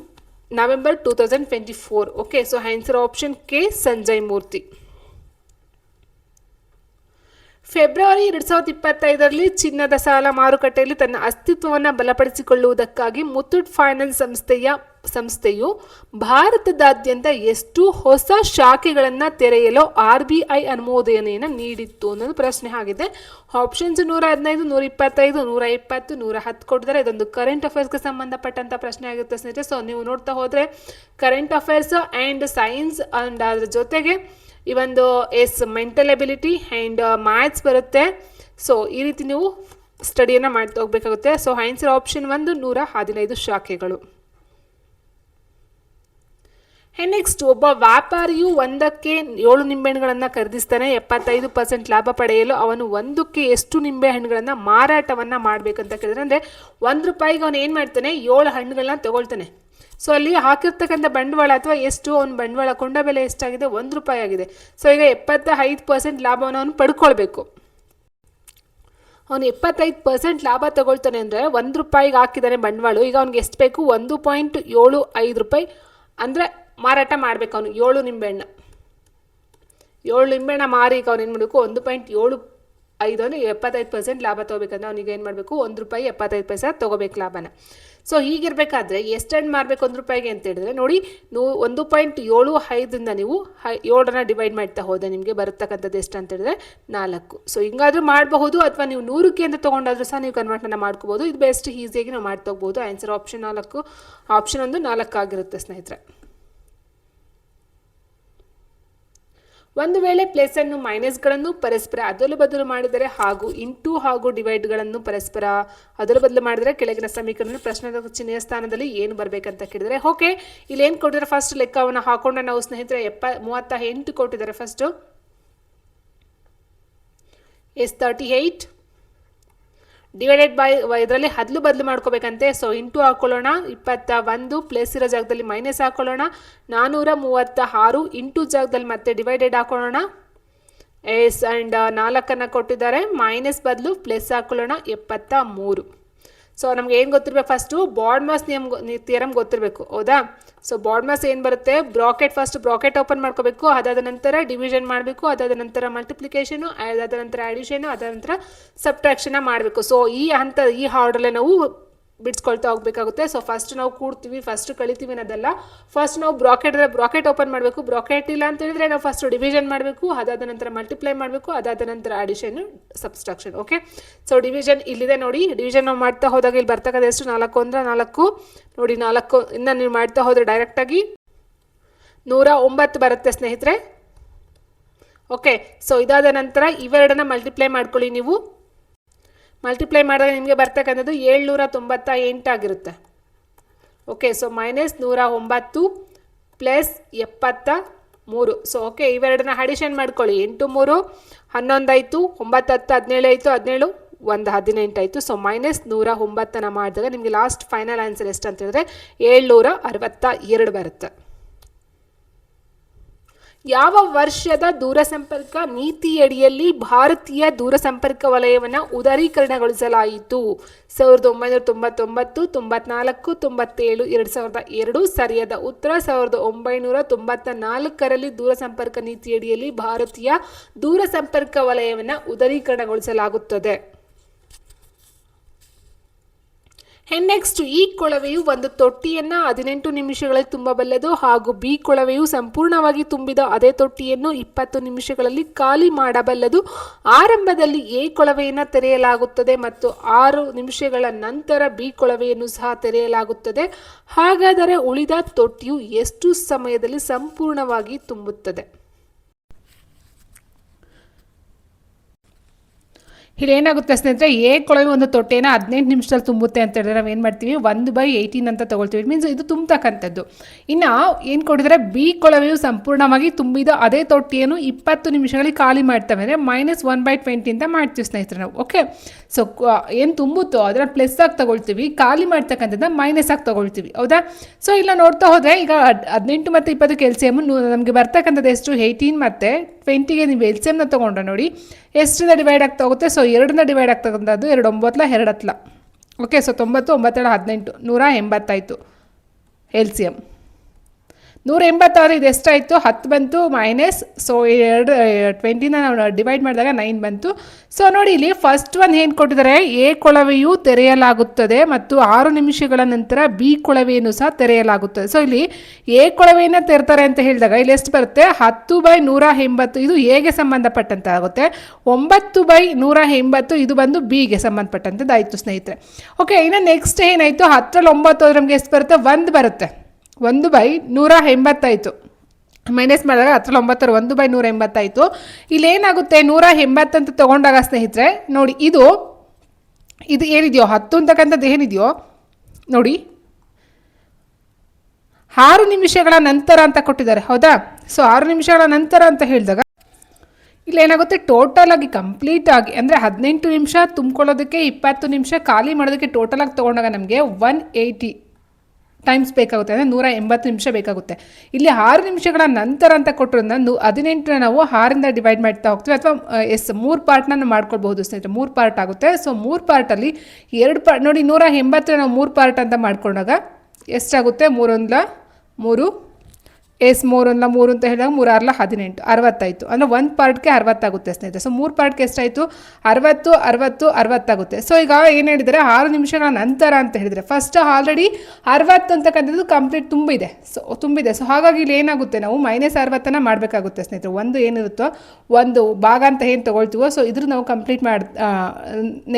November 2024. Okay, so answer option K Sanjay Murthy. February 2025ರಲ್ಲಿ ಚಿನ್ನದ ಸಾಲ ಮಾರುಕಟ್ಟೆಯಲ್ಲಿ ತನ್ನ ಅಸ್ತಿತ್ವವನ್ನು ಬಲಪಡಿಸಿಕೊಳ್ಳುವುದಕ್ಕಾಗಿ ಮುತ್ತೂಟ್ ಫೈನಾನ್ಸ್ ಸಂಸ್ಥೆಯು ಭಾರತದಾದ್ಯಂತ ಎಷ್ಟು ಹೊಸ ಶಾಖೆಗಳನ್ನು ತೆರೆಯಲು RBI ಅನುಮೋದನೆಯನ್ನು ನೀಡಿತ್ತು ಅನ್ನೋದು ಪ್ರಶ್ನೆ ಆಗಿದೆ. ಆಪ್ಷನ್ಸ್ 115, 125, 120, 110 ಕೊಟ್ಟಿದ್ದಾರೆ. ಇದೊಂದು ಕರೆಂಟ್ ಅಫೇರ್ಸ್ಗೆ ಸಂಬಂಧಪಟ್ಟಂಥ ಪ್ರಶ್ನೆ ಆಗಿರುತ್ತೆ ಸ್ನೇಹಿತರೆ. ಸೊ ನೀವು ನೋಡ್ತಾ ಹೋದರೆ current affairs and science and ಅದ್ರ ಜೊತೆಗೆ ಈ ಒಂದು ಮೆಂಟಲ್ ಎಬಿಲಿಟಿ ಆ್ಯಂಡ್ ಮ್ಯಾಥ್ಸ್ ಬರುತ್ತೆ. ಸೊ ಈ ರೀತಿ ನೀವು ಸ್ಟಡಿಯನ್ನು ಮಾಡ್ತಾ ಹೋಗಬೇಕಾಗುತ್ತೆ. ಸೊ ಆನ್ಸರ್ ಆಪ್ಷನ್ 1 115 ಶಾಖೆಗಳು. ನೆಕ್ಸ್ಟ್, ಒಬ್ಬ ವ್ಯಾಪಾರಿಯು ಒಂದಕ್ಕೆ 7 ನಿಂಬೆಹಣ್ಣುಗಳನ್ನು ಖರೀದಿಸ್ತಾನೆ. 75% ಲಾಭ ಪಡೆಯಲು ಅವನು ಒಂದಕ್ಕೆ ಎಷ್ಟು ನಿಂಬೆಹಣ್ಣುಗಳನ್ನು ಮಾರಾಟವನ್ನು ಮಾಡಬೇಕಂತ ಕೇಳಿದ್ರೆ, ಅಂದರೆ ₹1 ಅವನು ಏನು ಮಾಡ್ತಾನೆ, 7 ಹಣ್ಣುಗಳನ್ನ ತೊಗೊಳ್ತಾನೆ. ಸೊ ಅಲ್ಲಿ ಹಾಕಿರ್ತಕ್ಕಂಥ ಬಂಡವಾಳ ಅಥವಾ ಎಷ್ಟು ಅವ್ನ ಬಂಡವಾಳ ಕೊಂಡ ಬೆಲೆ ಎಷ್ಟಾಗಿದೆ, ₹1 ಆಗಿದೆ. ಸೊ ಈಗ 75% ಲಾಭವನ್ನು ಅವನು ಪಡ್ಕೊಳ್ಬೇಕು. ಅವನು 75% ಲಾಭ ತಗೊಳ್ತಾನೆ ಅಂದರೆ ₹1 ಹಾಕಿದ್ದಾನೆ ಬಂಡವಾಳ. ಈಗ ಅವ್ನಿಗೆ ಎಷ್ಟು ಬೇಕು, ₹1.75 ಅಂದರೆ ಮಾರಾಟ ಮಾಡಬೇಕು. ಅವನು 7 ನಿಂಬೆಹಣ್ಣು ಮಾರಿ ಈಗ ಅವ್ನು ಏನು ಮಾಡಬೇಕು, 1.75 ಅಂದರೆ 75% ಲಾಭ ತೊಗೋಬೇಕಂದ್ರೆ ಅವನಿಗೆ ಏನು ಮಾಡಬೇಕು, ₹1.75 ತೊಗೋಬೇಕು ಲಾಭನ. ಸೊ ಹೀಗಿರಬೇಕಾದ್ರೆ ಎಷ್ಟು ಹಣ್ಣು ಮಾರಬೇಕು ₹1 ಅಂತ ಹೇಳಿದ್ರೆ ನೋಡಿ, ನೀವು 1.75ರಿಂದ ನೀವು 7 ಡಿವೈಡ್ ಮಾಡ್ತಾ ಹೋದರೆ ನಿಮಗೆ ಬರತಕ್ಕಂಥದ್ದು ಎಷ್ಟು ಅಂತ ಹೇಳಿದ್ರೆ 4. ಸೊ ಹಿಂಗಾದರೂ ಮಾಡಬಹುದು, ಅಥವಾ ನೀವು 100ಕ್ಕೆ ಅಂತ ತೊಗೊಂಡಾದ್ರೂ ಸಹ ನೀವು ಕನ್ವರ್ಟನ್ನು ಮಾಡ್ಕೋಬೋದು. ಇದು ಬೆಸ್ಟ್, ಈಸಿಯಾಗಿ ನಾವು ಮಾಡ್ತಾ ಹೋಗ್ಬೋದು. ಆನ್ಸರ್ ಆಪ್ಷನ್ 4, ಆಪ್ಷನ್ 1 4 ಆಗಿರುತ್ತೆ ಸ್ನೇಹಿತರೆ. ಒಂದು ವೇಳೆ ಪ್ಲಸ್ ಅನ್ನು ಮೈನಸ್ಗಳನ್ನು ಪರಸ್ಪರ ಅದಲು ಬದಲು ಮಾಡಿದರೆ ಹಾಗೂ ಇಂಟು ಹಾಗೂ ಡಿವೈಡ್ಗಳನ್ನು ಪರಸ್ಪರ ಅದಲು ಬದಲು ಮಾಡಿದರೆ ಕೆಳಗಿನ ಸಮೀಕರಣ ಪ್ರಶ್ನೆಯ ಚಿಹ್ನೆಯ ಸ್ಥಾನದಲ್ಲಿ ಏನು ಬರಬೇಕಂತ ಕೇಳಿದರೆ, ಓಕೆ ಇಲ್ಲಿ ಏನು ಕೊಟ್ಟಿದ್ದಾರೆ, ಫಸ್ಟ್ ಲೆಕ್ಕವನ್ನು ಹಾಕೊಂಡ್ರೆ ನಾವು ಸ್ನೇಹಿತರೆ 38 ಕೊಟ್ಟಿದ್ದಾರೆ. ಫಸ್ಟು S38 ಡಿವೈಡೆಡ್ ಬೈ ಇದರಲ್ಲಿ ಹದ್ಲು ಬದಲು ಮಾಡ್ಕೋಬೇಕಂತೆ. ಸೊ ಇಂಟು ಹಾಕೊಳ್ಳೋಣ, 21 ಪ್ಲಸ್ ಇರೋ ಜಾಗದಲ್ಲಿ ಮೈನಸ್ ಹಾಕೊಳ್ಳೋಣ, 436 ಇಂಟು ಜಾಗದಲ್ಲಿ ಮತ್ತೆ ಡಿವೈಡೆಡ್ ಹಾಕೊಳ್ಳೋಣ. ಆ್ಯಂಡ್ 4 ಕೊಟ್ಟಿದ್ದಾರೆ, ಮೈನಸ್ ಬದಲು ಪ್ಲಸ್ ಹಾಕೊಳ್ಳೋಣ, 73. ಸೊ ನಮ್ಗೆ ಏನು ಗೊತ್ತಿರಬೇಕು, ಫಸ್ಟು ಬಾಡ್ಮಾಸ್ ಥಿಯರಮ್ ಗೊತ್ತಿರಬೇಕು, ಹೌದಾ. ಸೊ ಬಾಡ್ಮಾಸ್ ಏನು ಬರುತ್ತೆ, ಬ್ರಾಕೆಟ್ ಫಸ್ಟ್ ಬ್ರಾಕೆಟ್ ಓಪನ್ ಮಾಡ್ಕೋಬೇಕು, ಅದಾದ ನಂತರ ಡಿವಿಷನ್ ಮಾಡಬೇಕು, ಅದಾದ ನಂತರ ಮಲ್ಟಿಪ್ಲಿಕೇಶನು, ಅದಾದ ನಂತರ ಅಡಿಷನು, ಅದಾದ ನಂತರ ಸಬ್ಟ್ರಾಕ್ಷನ್ ಮಾಡಬೇಕು. ಸೊ ಈ ಆರ್ಡ್ರಲ್ಲೇ ನಾವು ಬಿಡಿಸ್ಕೊಳ್ತಾ ಹೋಗಬೇಕಾಗುತ್ತೆ. ಸೊ ಫಸ್ಟ್ ನಾವು ಕೂಡ್ತೀವಿ, ಫಸ್ಟ್ ಕಳಿತೀವಿ ಅನ್ನೋದಲ್ಲ, ಫಸ್ಟ್ ನಾವು ಬ್ರಾಕೆಟ್ ಓಪನ್ ಮಾಡಬೇಕು. ಬ್ರಾಕೆಟ್ ಇಲ್ಲ ಅಂತ ಹೇಳಿದ್ರೆ ನಾವು ಫಸ್ಟ್ ಡಿವಿಷನ್ ಮಾಡಬೇಕು, ಅದಾದ ನಂತರ ಮಲ್ಟಿಪ್ಲೈ ಮಾಡಬೇಕು, ಅದಾದ ನಂತರ addition, subtraction. Okay, so division ಇಲ್ಲಿದೆ ನೋಡಿ. ಡಿವಿಷನ್ ನಾವು ಮಾಡ್ತಾ ಹೋದಾಗ ಇಲ್ಲಿ ಬರ್ತಕ್ಕಂಥ ಎಷ್ಟು, 4 ಅಂದರೆ 4 ನೋಡಿ. 4 ಇಂದ ನೀವು ಮಾಡ್ತಾ ಹೋದರೆ ಡೈರೆಕ್ಟಾಗಿ 109 ಬರುತ್ತೆ ಸ್ನೇಹಿತರೆ. ಓಕೆ, ಸೊ ಇದಾದ ನಂತರ ಇವೆರಡನ್ನ ಮಲ್ಟಿಪ್ಲೈ ಮಾಡ್ಕೊಳ್ಳಿ ನೀವು. ಮಲ್ಟಿಪ್ಲೈ ಮಾಡಿದಾಗ ನಿಮಗೆ ಬರ್ತಕ್ಕಂಥದ್ದು 798 ಆಗಿರುತ್ತೆ. Okay, so -109 plus 73. So okay, ಇವೆರಡನ್ನ ಅಡಿಷನ್ ಮಾಡ್ಕೊಳ್ಳಿ. 8 3 11 ಆಯಿತು, 9 10 17 ಆಯಿತು, 17 1 18 ಆಯಿತು. ಸೊ -109 ಮಾಡಿದಾಗ ನಿಮಗೆ ಲಾಸ್ಟ್ ಫೈನಲ್ ಆನ್ಸರ್ ಎಷ್ಟು ಅಂತ ಹೇಳಿದ್ರೆ 762 ಬರುತ್ತೆ. ಯಾವ ವರ್ಷದ ದೂರಸಂಪರ್ಕ ನೀತಿಯಡಿಯಲ್ಲಿ ಭಾರತೀಯ ದೂರಸಂಪರ್ಕ ವಲಯವನ್ನು ಉದಾರೀಕರಣಗೊಳಿಸಲಾಯಿತು? 1999, 94, 97, 2002. ಸರಿಯಾದ ಉತ್ತರ 1994ರಲ್ಲಿ ದೂರಸಂಪರ್ಕ ನೀತಿಯಡಿಯಲ್ಲಿ ಭಾರತೀಯ ದೂರಸಂಪರ್ಕ ವಲಯವನ್ನು ಉದಾರೀಕರಣಗೊಳಿಸಲಾಗುತ್ತದೆ. ನೆಕ್ಸ್ಟ್, ಈ ಕೊಳವೆಯು ಒಂದು ತೊಟ್ಟಿಯನ್ನು 18 ನಿಮಿಷಗಳಲ್ಲಿ ತುಂಬಬಲ್ಲದು ಹಾಗೂ ಬಿ ಕೊಳವೆಯು ಸಂಪೂರ್ಣವಾಗಿ ತುಂಬಿದ ಅದೇ ತೊಟ್ಟಿಯನ್ನು 20 ನಿಮಿಷಗಳಲ್ಲಿ ಖಾಲಿ ಮಾಡಬಲ್ಲದು. ಆರಂಭದಲ್ಲಿ ಎ ಕೊಳವೆಯನ್ನು ತೆರೆಯಲಾಗುತ್ತದೆ ಮತ್ತು 6 ನಿಮಿಷಗಳ ನಂತರ ಬಿ ಕೊಳವೆಯನ್ನು ಸಹ ತೆರೆಯಲಾಗುತ್ತದೆ. ಹಾಗಾದರೆ ಉಳಿದ ತೊಟ್ಟಿಯು ಎಷ್ಟು ಸಮಯದಲ್ಲಿ ಸಂಪೂರ್ಣವಾಗಿ ತುಂಬುತ್ತದೆ? ಇಲ್ಲಿ ಏನಾಗುತ್ತೆ ಸ್ನೇಹಿತರೆ, ಎ ಕೊಳವೆ ಒಂದು ತೊಟ್ಟೆನ 18 ನಿಮಿಷದಲ್ಲಿ ತುಂಬುತ್ತೆ ಅಂತ ಹೇಳಿದ್ರೆ ನಾವು ಏನು ಮಾಡ್ತೀವಿ, 1/18 ಅಂತ ತೊಗೊಳ್ತೀವಿ. ಮೀನ್ಸ್ ಇದು ತುಂಬತಕ್ಕಂಥದ್ದು. ಇನ್ನು ಏನು ಕೊಟ್ಟಿದ್ದಾರೆ, ಬಿ ಕೊಳವೆಯು ಸಂಪೂರ್ಣವಾಗಿ ತುಂಬಿದ ಅದೇ ತೊಟ್ಟಿಯನ್ನು 20 ನಿಮಿಷಗಳಲ್ಲಿ ಖಾಲಿ ಮಾಡ್ತವೆ ಅಂದರೆ -1/20 ಅಂತ ಮಾಡ್ತೀವಿ ಸ್ನೇಹಿತರೆ ನಾವು. ಓಕೆ, ಸೊ ಏನು ತುಂಬುತ್ತೋ ಅದರ ಪ್ಲಸ್ ಆಗಿ ತಗೊಳ್ತೀವಿ, ಖಾಲಿ ಮಾಡ್ತಕ್ಕಂಥದ್ದು ಮೈನಸ್ ಆಗಿ ತಗೊಳ್ತೀವಿ, ಹೌದಾ. ಸೊ ಇಲ್ಲ ನೋಡ್ತಾ ಹೋದರೆ ಈಗ 18 ಮತ್ತು 20 ಕೆಲ್ಸಿಯಮ್ ನಮಗೆ ಬರ್ತಕ್ಕಂಥದ್ದು ಎಷ್ಟು, 18 ಮತ್ತು 20ಗೆ ನೀವು ಎಲ್ಸಿಯಮ್ನ ತೊಗೊಂಡ್ರೆ ನೋಡಿ ಎಷ್ಟರಿಂದ ಡಿವೈಡ್ ಆಗ್ತಾ ಹೋಗುತ್ತೆ. ಸೊ 2ರಿಂದ ಡಿವೈಡ್ ಆಗ್ತಕ್ಕಂಥದ್ದು 2 9 2 10. ಓಕೆ, ಸೊ 90 9 18 180 ಆಯಿತು ಎಲ್ಸಿಯಮ್. 180 ಆದರೆ ಇದು ಎಷ್ಟಾಯಿತು, 10 ಬಂತು ಮೈನಸ್. ಸೊ 20ನ ನಾವು ಡಿವೈಡ್ ಮಾಡಿದಾಗ 9 ಬಂತು. ಸೊ ನೋಡಿ ಇಲ್ಲಿ ಫಸ್ಟ್ ಒನ್ ಏನು ಕೊಟ್ಟಿದ್ದಾರೆ, ಎ ಕೊಳವೆಯು ತೆರೆಯಲಾಗುತ್ತದೆ ಮತ್ತು 6 ನಿಮಿಷಗಳ ನಂತರ ಬಿ ಕೊಳವೆಯನ್ನು ಸಹ ತೆರೆಯಲಾಗುತ್ತದೆ. ಸೊ ಇಲ್ಲಿ ಎ ಕೊಳವೆಯನ್ನು ತೆರ್ತಾರೆ ಅಂತ ಹೇಳಿದಾಗ ಇಲ್ಲಿ ಎಷ್ಟು ಬರುತ್ತೆ, 10/180 ಇದು ಎಗೆ ಸಂಬಂಧಪಟ್ಟಂತೆ ಆಗುತ್ತೆ. 9/180 ಇದು ಬಂದು ಬಿಗೆ ಸಂಬಂಧಪಟ್ಟಂಥದ್ದು ಆಯಿತು ಸ್ನೇಹಿತರೆ. ಓಕೆ, ಇನ್ನು ನೆಕ್ಸ್ಟ್ ಏನಾಯಿತು, 10ರಲ್ಲಿ 9 ನಮಗೆ ಎಷ್ಟು ಬರುತ್ತೆ, 1 ಬರುತ್ತೆ. 1/180 ಆಯಿತು. ಮೈನಸ್ ಮಾಡಿದಾಗ 10ರಲ್ಲಿ 9 1/180 ಆಯಿತು. ಇಲ್ಲೇನಾಗುತ್ತೆ, 180 ಅಂತ ತೊಗೊಂಡಾಗ ಸ್ನೇಹಿತರೆ ನೋಡಿ ಇದು ಏನಿದೆಯೋ 10 ಅಂತಕ್ಕಂಥದ್ದು ಏನಿದೆಯೋ ನೋಡಿ 6 ನಿಮಿಷಗಳ ನಂತರ ಅಂತ ಕೊಟ್ಟಿದ್ದಾರೆ, ಹೌದಾ. ಸೊ 6 ನಿಮಿಷಗಳ ನಂತರ ಅಂತ ಹೇಳಿದಾಗ ಇಲ್ಲೇನಾಗುತ್ತೆ, ಟೋಟಲ್ ಆಗಿ ಕಂಪ್ಲೀಟ್ ಆಗಿ ಅಂದರೆ 18 ನಿಮಿಷ ತುಂಬ್ಕೊಳ್ಳೋದಕ್ಕೆ 20 ನಿಮಿಷ ಖಾಲಿ ಮಾಡೋದಕ್ಕೆ ಟೋಟಲಾಗಿ ತೊಗೊಂಡಾಗ ನಮಗೆ 180 ಟೈಮ್ಸ್ ಬೇಕಾಗುತ್ತೆ, ಅಂದರೆ 180 ನಿಮಿಷ ಬೇಕಾಗುತ್ತೆ. ಇಲ್ಲಿ 6 ನಿಮಿಷಗಳ ನಂತರ ಅಂತ ಕೊಟ್ಟರೋದ್ರಿಂದ 18ನ ನಾವು 6ರಿಂದ ಡಿವೈಡ್ ಮಾಡ್ತಾ ಹೋಗ್ತೀವಿ, ಅಥವಾ 3 ಪಾರ್ಟ್ನ ಮಾಡ್ಕೊಳ್ಬಹುದು ಸ್ನೇಹಿತರೆ. 3 ಪಾರ್ಟ್ ಆಗುತ್ತೆ. ಸೊ 3 ಪಾರ್ಟಲ್ಲಿ 2 ಪಾರ್ಟ್ ನೋಡಿ, 180 ನಾವು 3 ಪಾರ್ಟ್ ಅಂತ ಮಾಡ್ಕೊಂಡಾಗ ಎಷ್ಟಾಗುತ್ತೆ, 3 1 3 3 1 3 ಅಂತ ಹೇಳಿದಾಗ 3 6 18 60 ಆಯಿತು. ಅಂದರೆ 1 ಪಾರ್ಟ್ಗೆ 60 ಆಗುತ್ತೆ ಸ್ನೇಹಿತರೆ. ಸೊ 3 ಪಾರ್ಟ್ಗೆ ಎಷ್ಟಾಯಿತು, 60 60 60 ಆಗುತ್ತೆ. ಸೊ ಈಗ ಏನು ಹೇಳಿದರೆ 6 ನಿಮಿಷಗಳ ನಂತರ ಅಂತ ಹೇಳಿದರೆ ಫಸ್ಟ್ ಆಲ್ರೆಡಿ 60 ಅಂತಕ್ಕಂಥದ್ದು ಕಂಪ್ಲೀಟ್ ತುಂಬಿದೆ. ಸೊ ಹಾಗಾಗಿ ಇಲ್ಲಿ ಏನಾಗುತ್ತೆ, ನಾವು -60 ಮಾಡಬೇಕಾಗುತ್ತೆ ಸ್ನೇಹಿತರೆ. ಒಂದು ಏನಿರುತ್ತೋ ಒಂದು ಭಾಗ ಅಂತ ಏನು ತೊಗೊಳ್ತೀವೋ ಸೊ ಇದ್ರ ನಾವು ಕಂಪ್ಲೀಟ್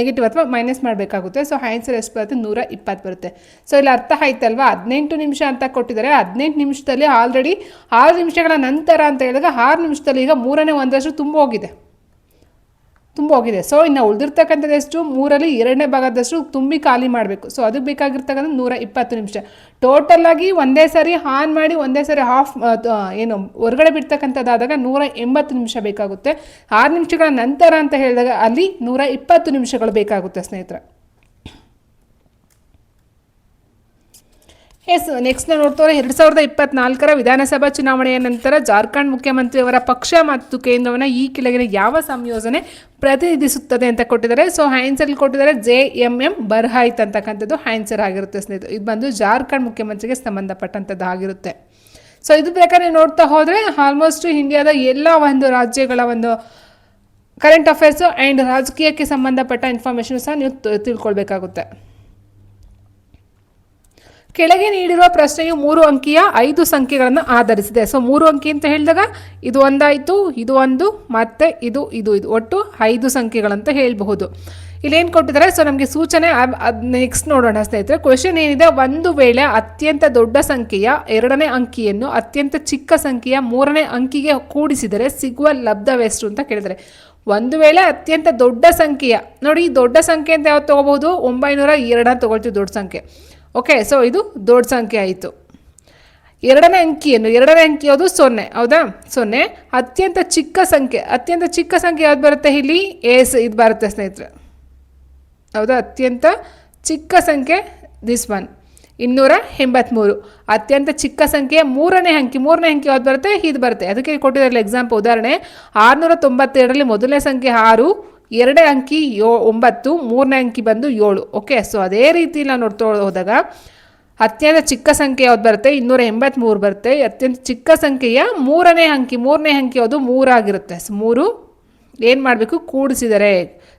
ನೆಗೆಟಿವ್ ಅಥವಾ ಮೈನಸ್ ಮಾಡಬೇಕಾಗುತ್ತೆ. ಸೊ ಆನ್ಸರ್ ಎಷ್ಟು ಬರುತ್ತೆ, 120 ಬರುತ್ತೆ. ಸೊ ಇಲ್ಲಿ ಅರ್ಥ ಆಯ್ತಲ್ವಾ, 18 ನಿಮಿಷ ಅಂತ ಕೊಟ್ಟಿದ್ದಾರೆ. 18 ನಿಮಿಷದಲ್ಲಿ ಆಲ್ರೆಡಿ 6 ನಿಮಿಷಗಳ ನಂತರ ಅಂತ ಹೇಳಿದಾಗ 6 ನಿಮಿಷದಲ್ಲಿ ಈಗ 3ನೇ ಒಂದಷ್ಟು ತುಂಬ ಹೋಗಿದೆ. ಸೊ ಇನ್ನು ಉಳಿದಿರ್ತಕ್ಕಂಥದ್ದು ಎಷ್ಟು, 3ರಲ್ಲಿ 2ನೇ ಭಾಗದಷ್ಟು ತುಂಬಿ ಖಾಲಿ ಮಾಡಬೇಕು. ಸೊ ಅದಕ್ಕೆ ಬೇಕಾಗಿರ್ತಕ್ಕಂಥ 120 ನಿಮಿಷ ಟೋಟಲ್ ಆಗಿ ಒಂದೇ ಸಾರಿ ಆನ್ ಮಾಡಿ ಒಂದೇ ಸಾರಿ ಆಫ್ ಹೊರಗಡೆ ಬಿಡ್ತಕ್ಕಂಥದ್ದಾದಾಗ 180 ನಿಮಿಷ ಬೇಕಾಗುತ್ತೆ. 6 ನಿಮಿಷಗಳ ನಂತರ ಅಂತ ಹೇಳಿದಾಗ ಅಲ್ಲಿ 120 ನಿಮಿಷಗಳು ಬೇಕಾಗುತ್ತೆ ಸ್ನೇಹಿತರೆ. ಎಸ್, ನೆಕ್ಸ್ಟ್ ನಾವು ನೋಡ್ತವ್ರೆ 2024 ವಿಧಾನಸಭಾ ಚುನಾವಣೆಯ ನಂತರ ಜಾರ್ಖಂಡ್ ಮುಖ್ಯಮಂತ್ರಿಯವರ ಪಕ್ಷ ಮತ್ತು ಕೇಂದ್ರವನ್ನು ಈ ಕೆಳಗಿನ ಯಾವ ಸಂಯೋಜನೆ ಪ್ರತಿನಿಧಿಸುತ್ತದೆ ಅಂತ ಕೊಟ್ಟಿದ್ದಾರೆ. ಸೊ ಆನ್ಸರ್ ಕೊಟ್ಟಿದ್ದಾರೆ JMM ಬರ್ಹಾಯ್ತ್ ಅಂತಕ್ಕಂಥದ್ದು ಆನ್ಸರ್ ಆಗಿರುತ್ತೆ ಸ್ನೇಹಿತರೆ. ಇದು ಬಂದು ಜಾರ್ಖಂಡ್ ಮುಖ್ಯಮಂತ್ರಿಗೆ ಸಂಬಂಧಪಟ್ಟಂಥದ್ದು ಆಗಿರುತ್ತೆ. ಸೊ ಇದು ಬೇಕಾದ್ರೆ ನೋಡ್ತಾ ಹೋದರೆ ಆಲ್ಮೋಸ್ಟ್ ಇಂಡಿಯಾದ ಎಲ್ಲ ಒಂದು ರಾಜ್ಯಗಳ ಒಂದು ಕರೆಂಟ್ ಅಫೇರ್ಸು ಆ್ಯಂಡ್ ರಾಜಕೀಯಕ್ಕೆ ಸಂಬಂಧಪಟ್ಟ ಇನ್ಫಾರ್ಮೇಷನ್ ಸಹ ನೀವು ತಿಳ್ಕೊಳ್ಬೇಕಾಗುತ್ತೆ. ಕೆಳಗೆ ನೀಡಿರುವ ಪ್ರಶ್ನೆಯು 3 ಅಂಕಿಯ 5 ಸಂಖ್ಯೆಗಳನ್ನು ಆಧರಿಸಿದೆ. ಸೊ 3 ಅಂಕಿ ಅಂತ ಹೇಳಿದಾಗ ಇದು ಒಂದಾಯಿತು, ಇದು ಒಂದು, ಮತ್ತು ಇದು ಒಟ್ಟು 5 ಸಂಖ್ಯೆಗಳಂತ ಹೇಳಬಹುದು. ಇಲ್ಲೇನು ಕೊಟ್ಟಿದ್ದಾರೆ, ಸೊ ನಮಗೆ ಸೂಚನೆ ನೆಕ್ಸ್ಟ್ ನೋಡೋಣ ಸ್ನೇಹಿತರೆ. ಕ್ವೆಶನ್ ಏನಿದೆ, ಒಂದು ವೇಳೆ ಅತ್ಯಂತ ದೊಡ್ಡ ಸಂಖ್ಯೆಯ 2ನೇ ಅಂಕಿಯನ್ನು ಅತ್ಯಂತ ಚಿಕ್ಕ ಸಂಖ್ಯೆಯ 3ನೇ ಅಂಕಿಗೆ ಕೂಡಿಸಿದರೆ ಸಿಗುವ ಲಬ್ಧವೆಷ್ಟು ಅಂತ ಕೇಳಿದರೆ, ಒಂದು ವೇಳೆ ಅತ್ಯಂತ ದೊಡ್ಡ ಸಂಖ್ಯೆಯ, ನೋಡಿ ಈ ದೊಡ್ಡ ಸಂಖ್ಯೆ ಅಂತ ಯಾವ್ದು ತೊಗೋಬಹುದು, 902 ತೊಗೊಳ್ತೀವಿ ದೊಡ್ಡ ಸಂಖ್ಯೆ. ಓಕೆ, ಸೊ ಇದು ದೊಡ್ಡ ಸಂಖ್ಯೆ ಆಯಿತು. 2ನೇ ಅಂಕಿ ಯಾವುದು 0, ಹೌದಾ, 0. ಅತ್ಯಂತ ಚಿಕ್ಕ ಸಂಖ್ಯೆ ಯಾವ್ದು ಬರುತ್ತೆ ಇಲ್ಲಿ, ಇದು ಬರುತ್ತೆ ಸ್ನೇಹಿತರೆ, ಹೌದಾ. ಅತ್ಯಂತ ಚಿಕ್ಕ ಸಂಖ್ಯೆ ದಿಸ್ ಒನ್ 283. ಅತ್ಯಂತ ಚಿಕ್ಕ ಸಂಖ್ಯೆಯ 3ನೇ ಅಂಕಿ ಯಾವ್ದು ಬರುತ್ತೆ, ಇದು ಬರುತ್ತೆ. ಅದಕ್ಕೆ ಕೊಟ್ಟಿದ್ದಾರೆ ಎಕ್ಸಾಂಪಲ್ ಉದಾಹರಣೆ, 692ರಲ್ಲಿ ಮೊದಲನೇ ಸಂಖ್ಯೆ 6, 2ನೇ ಅಂಕಿ 9, 3ನೇ ಅಂಕಿ ಬಂದು 7. ಓಕೆ, ಸೊ ಅದೇ ರೀತಿ ನಾವು ನೋಡ್ತಾ ಹೋದಾಗ ಅತ್ಯಂತ ಚಿಕ್ಕ ಸಂಖ್ಯೆ ಯಾವ್ದು ಬರುತ್ತೆ, 283 ಬರುತ್ತೆ. ಅತ್ಯಂತ ಚಿಕ್ಕ ಸಂಖ್ಯೆಯ 3ನೇ ಅಂಕಿ ಯಾವುದು 3 ಆಗಿರುತ್ತೆ. ಸೊ 3 ಏನು ಮಾಡಬೇಕು, ಕೂಡಿಸಿದರೆ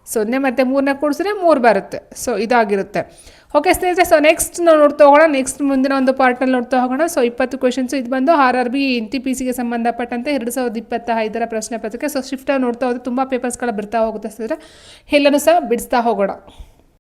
0 ಮತ್ತು 3ನ ಕೂಡಿಸಿದ್ರೆ 3 ಬರುತ್ತೆ. ಸೊ ಇದಾಗಿರುತ್ತೆ. ಓಕೆ ಸ್ನೇಹಿತರೆ, ಸೊ ನೆಕ್ಸ್ಟ್ ನಾವು ನೋಡ್ತಾ ಹೋಗೋಣ. ನೆಕ್ಸ್ಟ್ ಮುಂದಿನ ಒಂದು ಪಾರ್ಟ್ನಲ್ಲಿ ನೋಡ್ತಾ ಹೋಗೋಣ. ಸೊ 20 ಕ್ವೆಶನ್ಸ್ ಇದು ಬಂದು RRB NTPCಗೆ ಸಂಬಂಧಪಟ್ಟಂತೆ 2025 ಪ್ರಶ್ನೆ ಪತ್ರಿಕೆ. ಸೊ ಶಿಫ್ಟಾಗಿ ನೋಡ್ತಾ ಹೋದ್ರೆ ತುಂಬ ಪೇಪರ್ಸ್ಗಳು ಬರ್ತಾ ಹೋಗುತ್ತೆ ಸ್ನೇಹಿತರೆ, ಎಲ್ಲನೂ ಸಹ ಬಿಡಿಸ್ತಾ ಹೋಗೋಣ.